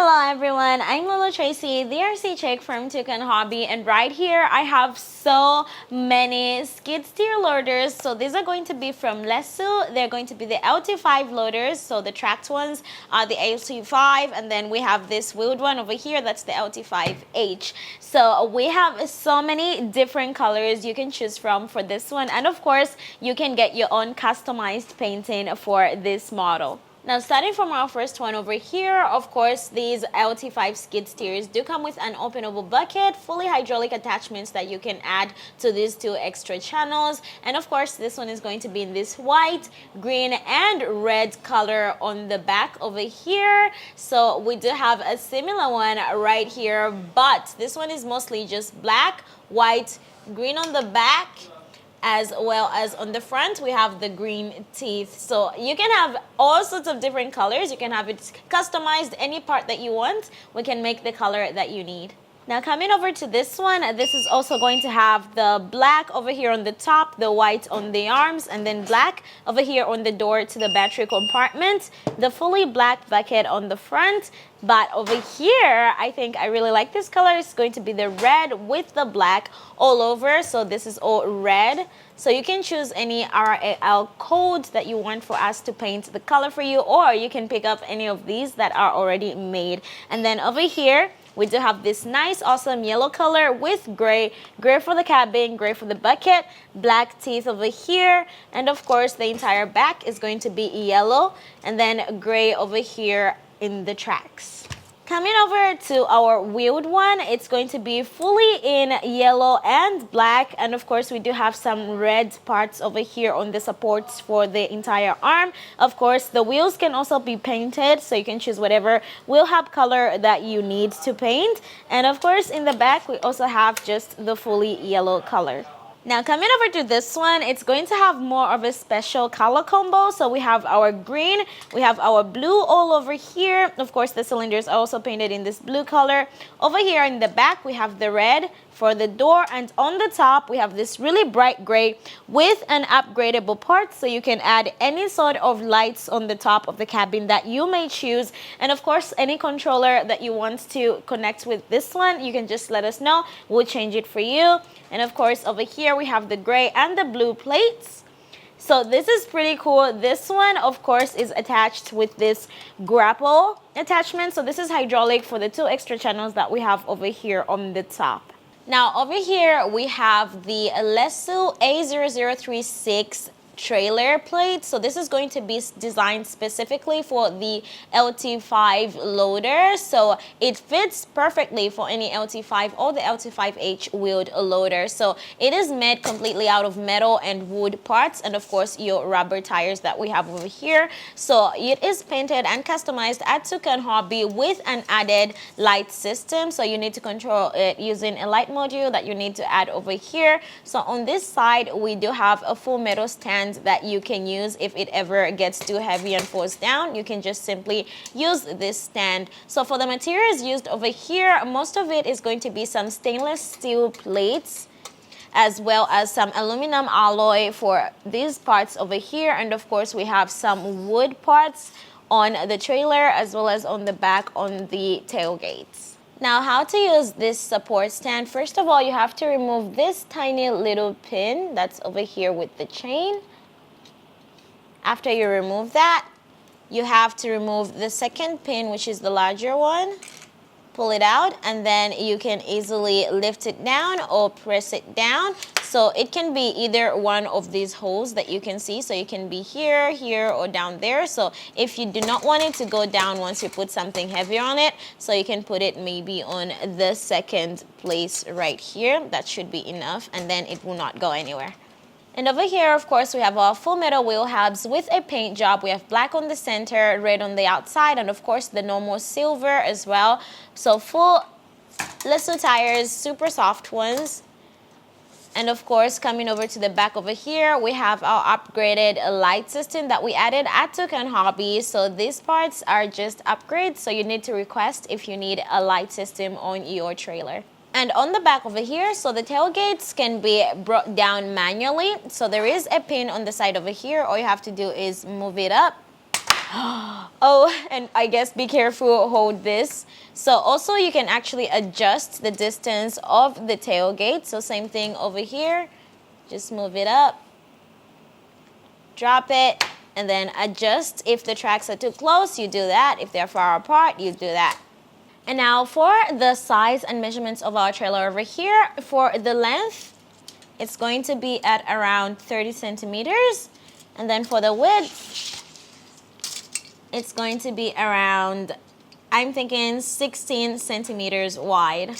Hello everyone, I'm Lolo Tracy, the RC chick from Toucan Hobby, and right here I have so many skid steer loaders. So these are going to be from LESU. They're going to be the LT5 loaders, so the tracked ones are the LT5, and then we have this wheeled one over here, that's the LT5H. So we have so many different colors you can choose from for this one, and of course you can get your own customized painting for this model. Now, starting from our first one over here, of course, these LT5 skid steers do come with an openable bucket, fully hydraulic attachments that you can add to these two extra channels. And of course, this one is going to be in this white, green, and red color on the back over here. So we do have a similar one right here, but this one is mostly just black, white, green on the back, as well as on the front we have the green teeth. So you can have all sorts of different colors. You can have it customized, any part that you want. We can make the color that you need. Now coming over to this one, this is also going to have the black over here on the top, the white on the arms, and then black over here on the door to the battery compartment, the fully black bucket on the front. But over here, I think I really like this color. It's going to be the red with the black all over. So this is all red. So you can choose any RAL code that you want for us to paint the color for you, or you can pick up any of these that are already made. And then over here, we do have this nice, awesome yellow color with gray. Gray for the cabin, gray for the bucket, black teeth over here, and of course the entire back is going to be yellow, and then gray over here in the tracks. Coming over to our wheeled one, it's going to be fully in yellow and black, and of course we do have some red parts over here on the supports for the entire arm. Of course the wheels can also be painted, so you can choose whatever wheel hub color that you need to paint. And of course in the back we also have just the fully yellow color. Now coming over to this one, it's going to have more of a special color combo. So we have our green, we have our blue all over here. Of course the cylinders are also painted in this blue color. Over here in the back we have the red for the door, and on the top we have this really bright gray with an upgradable part, so you can add any sort of lights on the top of the cabin that you may choose. And of course any controller that you want to connect with this one, you can just let us know, we'll change it for you. And of course over here we have the gray and the blue plates. So this is pretty cool. This one of course is attached with this grapple attachment, so this is hydraulic for the two extra channels that we have over here on the top. Now over here we have the LESU A0036 trailer plate. So this is going to be designed specifically for the LT5 loader, so it fits perfectly for any LT5 or the LT5H wheeled loader. So it is made completely out of metal and wood parts, and of course your rubber tires that we have over here. So it is painted and customized at Toucan Hobby with an added light system, so you need to control it using a light module that you need to add over here. So on this side we do have a full metal stand that you can use if it ever gets too heavy and falls down. You can just simply use this stand. So for the materials used over here, most of it is going to be some stainless steel plates, as well as some aluminum alloy for these parts over here. And of course we have some wood parts on the trailer as well as on the back on the tailgates. Now how to use this support stand: first of all you have to remove this tiny little pin that's over here with the chain. After you remove that, you have to remove the second pin, which is the larger one. Pull it out, and then you can easily lift it down or press it down. So it can be either one of these holes that you can see. So you can be here, here, or down there. So if you do not want it to go down once you put something heavy on it, so you can put it maybe on the second place right here. That should be enough, and then it will not go anywhere. And over here, of course, we have our full metal wheel hubs with a paint job. We have black on the center, red on the outside, and of course the normal silver as well. So full LESU tires, super soft ones. And of course, coming over to the back over here, we have our upgraded light system that we added at Toucan Hobby. So these parts are just upgrades, so you need to request if you need a light system on your trailer. And on the back over here, so the tailgates can be brought down manually. So there is a pin on the side over here. All you have to do is move it up Oh, and I guess be careful, hold this. So also you can actually adjust the distance of the tailgate. So same thing over here, just move it up, drop it, and then adjust. If the tracks are too close, you do that. If they're far apart, you do that. And now for the size and measurements of our trailer over here, for the length, it's going to be at around 30 centimeters. And then for the width, it's going to be around, I'm thinking 16 centimeters wide.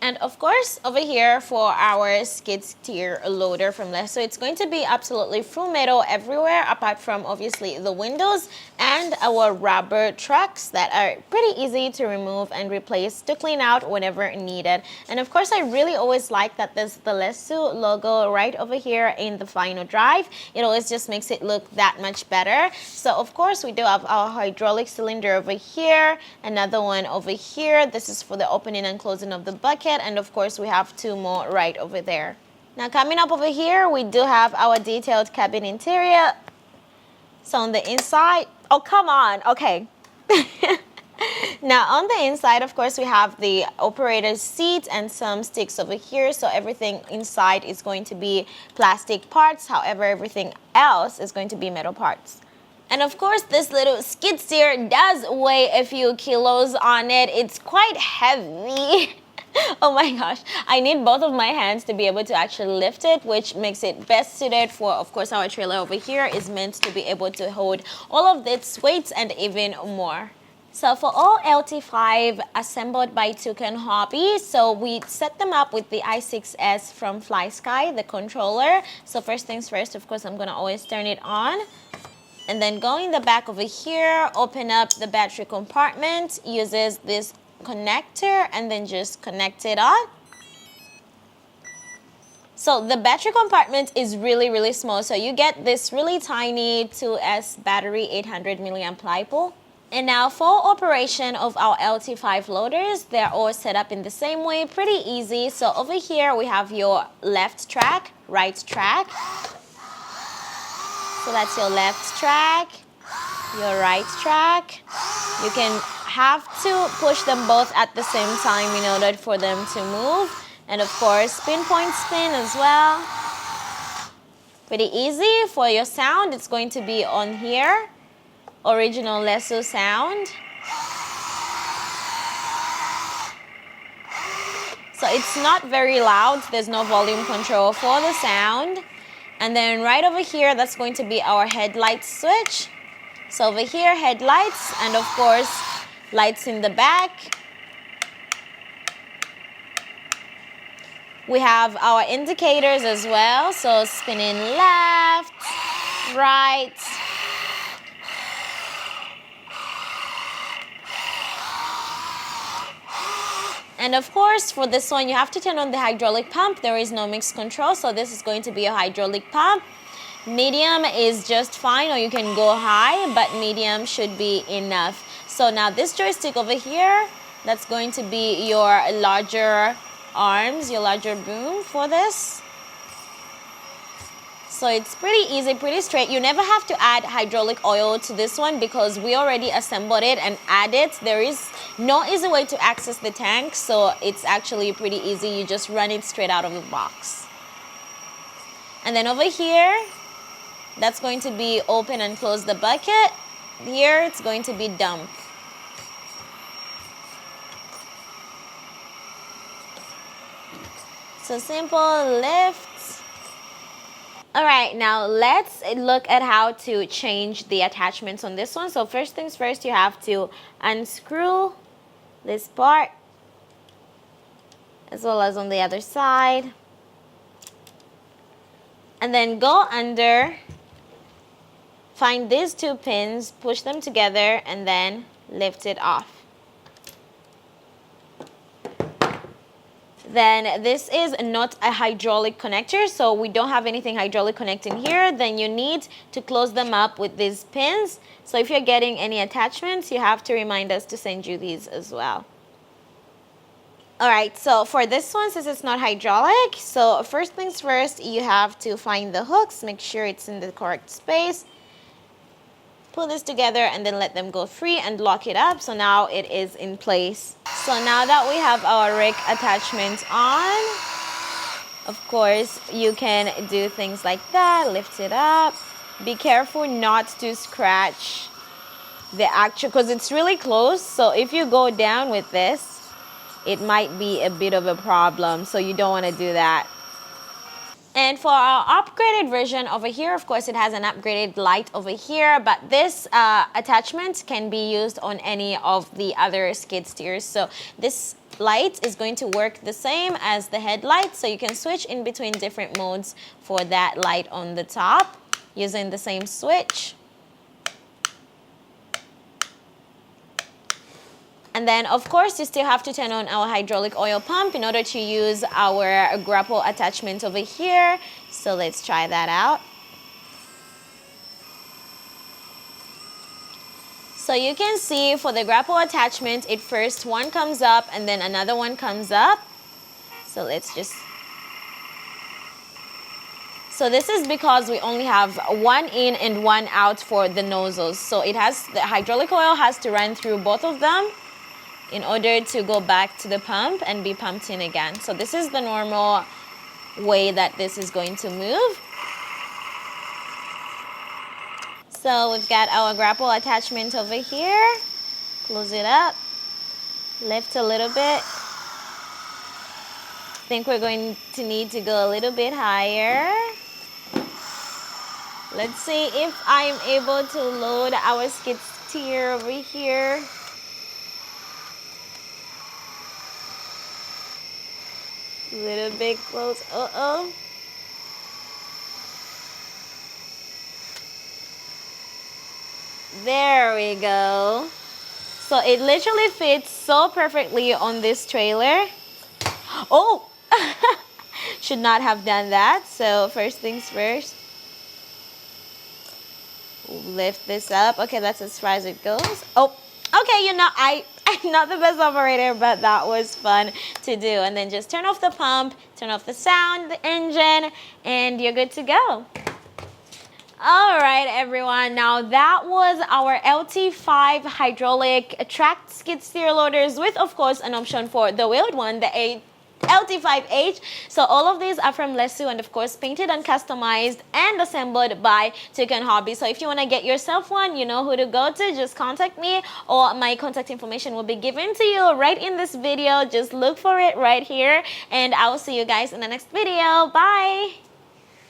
And of course, over here for our skid steer loader from LESU, it's going to be absolutely full metal everywhere, apart from obviously the windows and our rubber tracks that are pretty easy to remove and replace to clean out whenever needed. And of course, I really always like that there's the LESU logo right over here in the final drive. It always just makes it look that much better. So of course, we do have our hydraulic cylinder over here, another one over here. This is for the opening and closing of the bucket. And of course, we have two more right over there. Now coming up over here, we do have our detailed cabin interior. So on the inside, oh come on, okay. Now on the inside, of course, we have the operator's seat and some sticks over here. So everything inside is going to be plastic parts. However, everything else is going to be metal parts. And of course, this little skid steer does weigh a few kilos on it. It's quite heavy. Oh my gosh, I need both of my hands to be able to actually lift it, which makes it best suited for, of course, our trailer over here is meant to be able to hold all of its weights and even more. So for all LT5 assembled by Toucan Hobby, so we set them up with the i6S from FlySky, the controller. So first things first, of course, I'm gonna always turn it on. And then go in the back over here, open up the battery compartment, uses this connector and then just connect it on. So the battery compartment is really small, so you get this really tiny 2S battery 800 milliamp LiPo. And now for operation of our LT5 loaders, they're all set up in the same way, pretty easy. So over here we have your left track, right track. So that's your left track, your right track. You can have to push them both at the same time in order for them to move. And of course, pinpoint spin as well. Pretty easy. For your sound, it's going to be on here. Original LESU sound. So it's not very loud. There's no volume control for the sound. And then right over here, that's going to be our headlight switch. So over here, headlights, and of course, lights in the back. We have our indicators as well, so spinning left, right. And of course, for this one, you have to turn on the hydraulic pump. There is no mix control, so this is going to be a hydraulic pump. Medium is just fine, or you can go high, but medium should be enough. So now this joystick over here, that's going to be your larger arms, your larger boom for this. So it's pretty easy, pretty straight. You never have to add hydraulic oil to this one because we already assembled it and add it. There is no easy way to access the tank, so it's actually pretty easy. You just run it straight out of the box. And then over here, that's going to be open and close the bucket. Here, it's going to be dump. So simple, lift. All right, now let's look at how to change the attachments on this one. So first things first, you have to unscrew this part as well as on the other side. And then go under, find these two pins, push them together, and then lift it off. Then this is not a hydraulic connector, so we don't have anything hydraulic connecting here. Then you need to close them up with these pins. So if you're getting any attachments, you have to remind us to send you these as well. All right, so for this one, since it's not hydraulic, so first things first, you have to find the hooks, make sure it's in the correct space. pull this together and then let them go free and lock it up. So now it is in place. So now that we have our rick attachment on, of course, you can do things like that, lift it up. Be careful not to scratch the actual, because it's really close. So if you go down with this, it might be a bit of a problem. So you don't want to do that. And for our upgraded version over here, of course, it has an upgraded light over here, but this attachment can be used on any of the other skid steers. So this light is going to work the same as the headlight, so you can switch in between different modes for that light on the top using the same switch. And then, of course, you still have to turn on our hydraulic oil pump in order to use our grapple attachment over here. So let's try that out. So you can see for the grapple attachment, it first one comes up and then another one comes up. So let's just... So this is because we only have one in and one out for the nozzles. So it has, the hydraulic oil has to run through both of them in order to go back to the pump and be pumped in again. So this is the normal way that this is going to move. So we've got our grapple attachment over here. Close it up. Lift a little bit. I think we're going to need to go a little bit higher. Let's see if I'm able to load our skid steer over here. A little bit close. Uh-oh. There we go. So it literally fits so perfectly on this trailer. Oh! Should not have done that. So first things first. Lift this up. Okay, that's as far as it goes. Oh, okay, you know, I'm not the best operator, but that was fun to do. And then just turn off the pump, turn off the sound, the engine, and you're good to go. All right, everyone. Now that was our LT5 hydraulic tracked skid steer loaders with, of course, an option for the wheeled one, the LT5H. So all of these are from LESU and of course painted and customized and assembled by Toucan Hobby. So if you want to get yourself one, you know who to go to. Just contact me, or my contact information will be given to you right in this video. Just look for it right here, and I will see you guys in the next video. Bye.